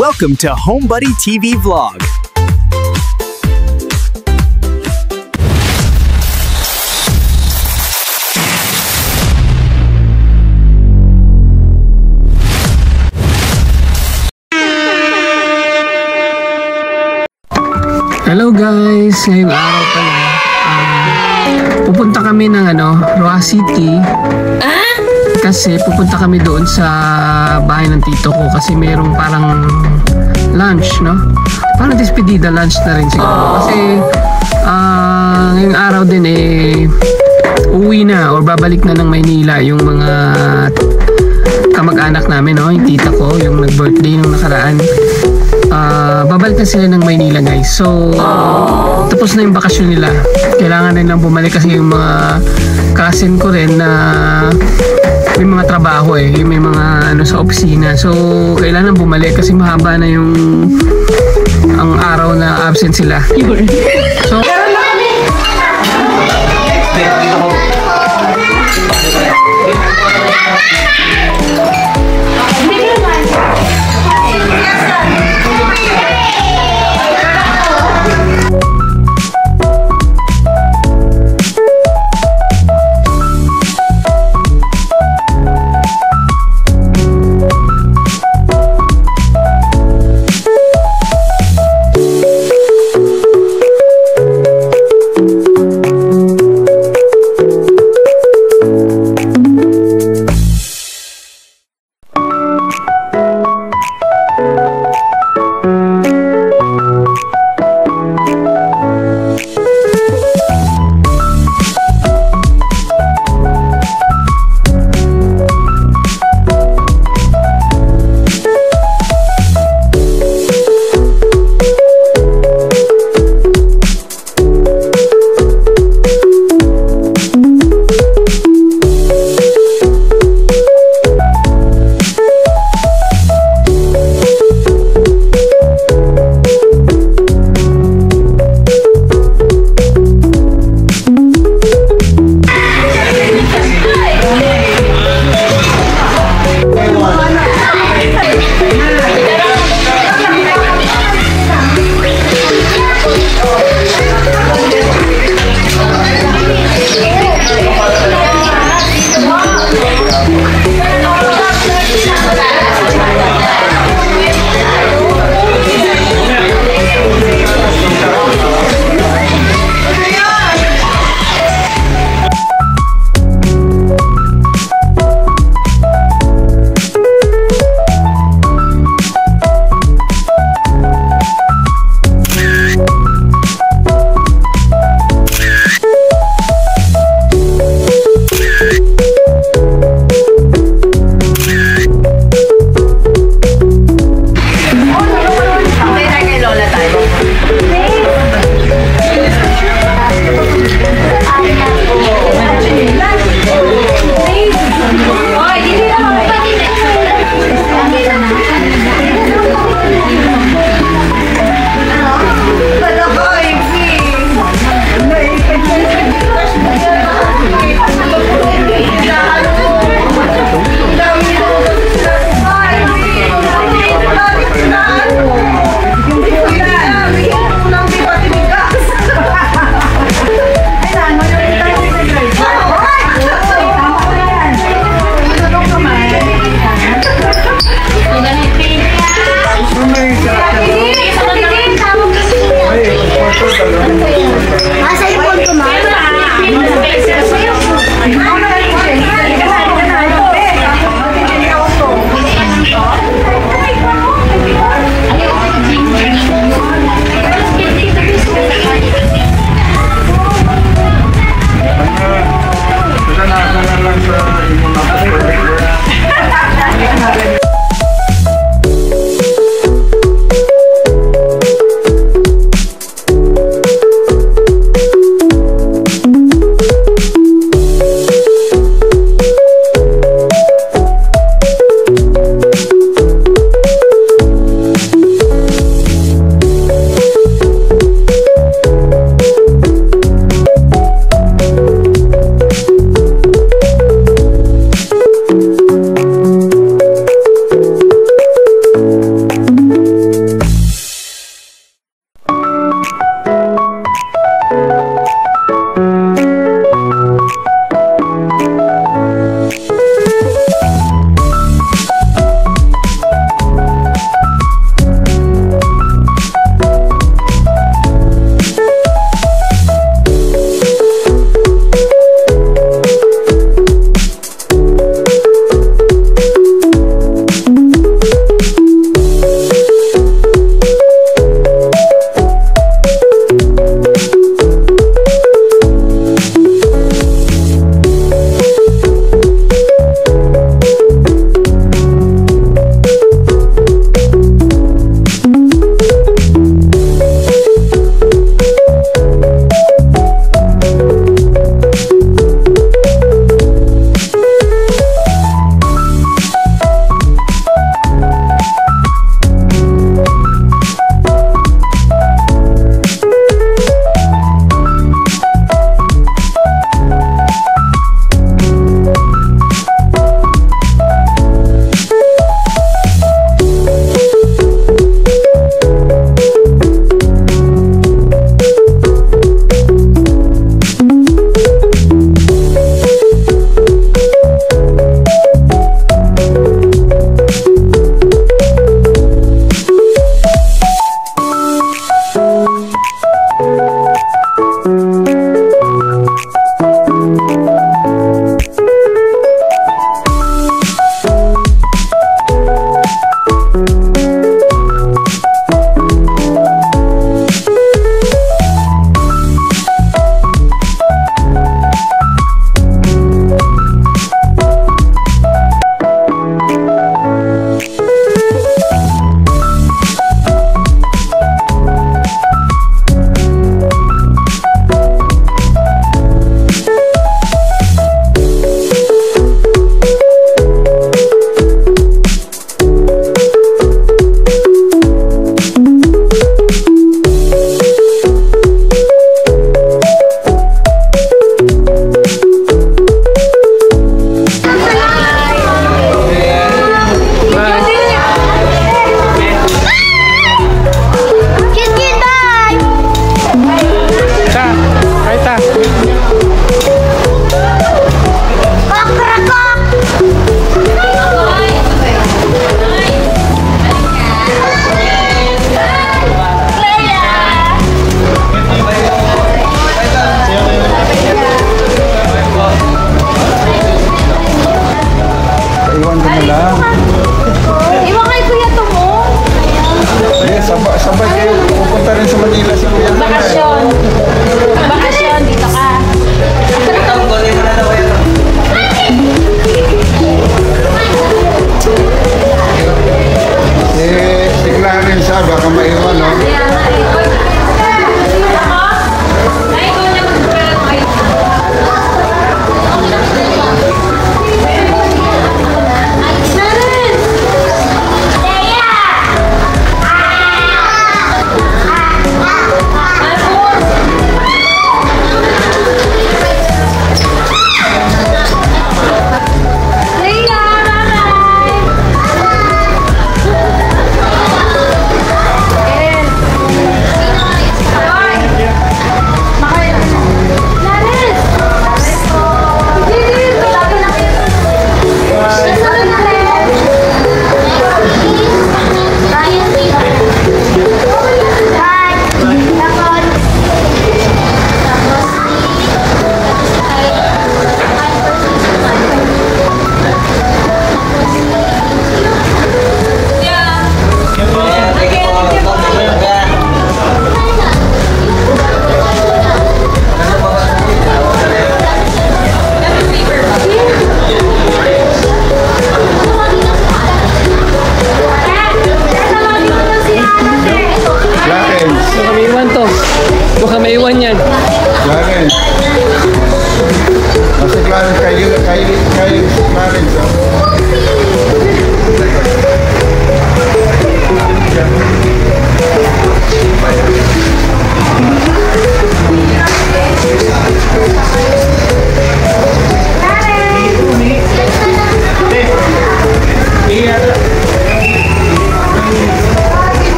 Welcome to HomeBuddy TV Vlog. Hello guys, ngayong araw pala pupunta kami ng Roa City kasi pupunta kami doon sa bahay ng tito ko kasi mayroong parang lunch, no? Parang despedida lunch na rin siguro kasi ngayong araw din uwi na or babalik na ng Maynila yung mga kamag-anak namin, no? Yung tita ko, yung nag-birthday nung nakaraan. Babalik na sila ng Maynila guys. So tapos na yung bakasyon nila. Kailangan rin lang bumalik kasi yung mga cousin ko rin na may mga trabaho yung may mga sa opisina. So kailangan bumalik kasi mahaba na yung ang araw na absent sila. So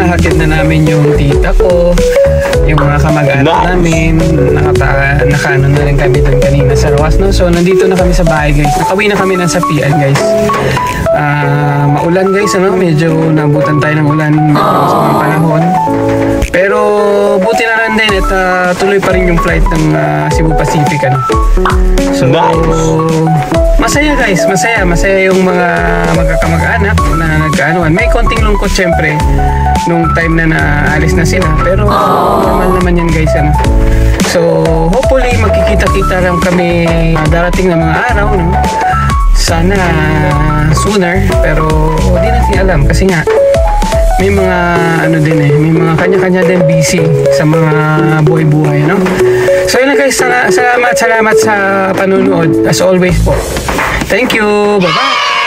nahatid na namin yung tita ko, yung mga kamag-anak namin. Nakaano na rin kami doon kanina sa Roas, no? So nandito na kami sa bahay, guys. Nakauwi na kami ng Sapian, guys. Maulan, guys, ano? Medyo nabutan tayo ng ulan sa mga panahon. Pero buti na lang din at tuloy pa rin yung flight ng Cebu Pacific, ano? So masaya, guys, masaya yung mga magkakamag-anak na nagkaanuan. May konting lungkot syempre nung time na naalis na sila, pero normal naman yan, guys, ano? So hopefully magkikita-kita lang kami darating na mga araw, no? Sana sooner, pero di natin alam kasi nga may mga may mga kanya-kanya din busy sa mga buhay-buhay, no? So yun na, guys, salamat sa panunood as always po. Thank you, bye-bye.